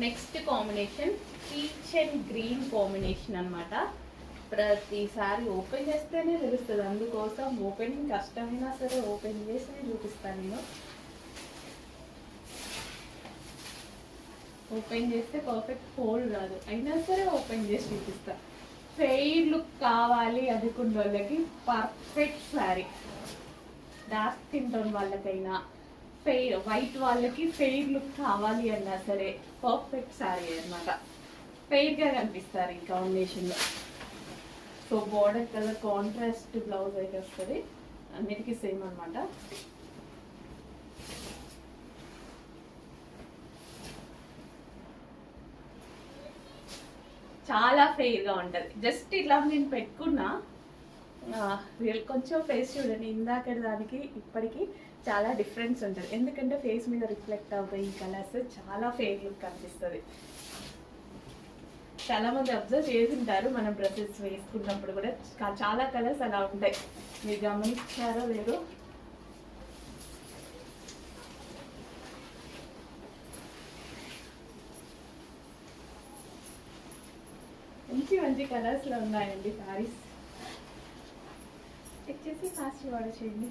Next combination peach and green combination అనమాట. ప్రతిసారి open చేస్తేనే తెలుస్తుంది, అందుకోసం ఓపెనింగ్ కష్టమైనా సరే ఓపెన్ చేసి చూపిస్తాను నేను. ఓపెన్ చేస్తే పర్ఫెక్ట్ ఫోల్డ్ రాదు, అయినా సరే ఓపెన్ చేసి చూపిస్తా. ఫెయిర్ లుక్ కావాలి అనుకున్న వాళ్ళకి perfect sari. Dark skin tone వాళ్ళకైనా ఫెయిర్ వైట్ వాళ్ళకి ఫెయిర్ లుక్ కావాలి అన్నా సరే పర్ఫెక్ట్ శారీ అనమాట. ఫెయిర్గా కనిపిస్తారు ఈ కాంబినేషన్లో. So border colour contrast blouse అయితే వస్తుంది, అన్నిటికీ సేమ్ అనమాట. చాలా ఫెయిర్గా ఉంటుంది. జస్ట్ ఇట్లా నేను పెట్టుకున్నా కొంచెం ఫేస్ చూడండి, ఇందాక దానికి ఇప్పటికీ చాలా డిఫరెన్స్ ఉంటుంది. ఎందుకంటే ఫేస్ మీద రిఫ్లెక్ట్ అవుతాయి ఈ కలర్స్, చాలా ఫెయిర్ లుక్ కనిపిస్తుంది. చాలా మంది అబ్జర్వ్ చేసింటారు మనం డ్రెస్సెస్ వేసుకున్నప్పుడు కూడా చాలా కలర్స్ అలా ఉంటాయి, మీరు గమనించారో లేదో. మంచి మంచి కలర్స్లో ఉన్నాయండి శారీస్. చెక్ చేసి ఫాస్ట్ ఆర్డర్ చేయండి.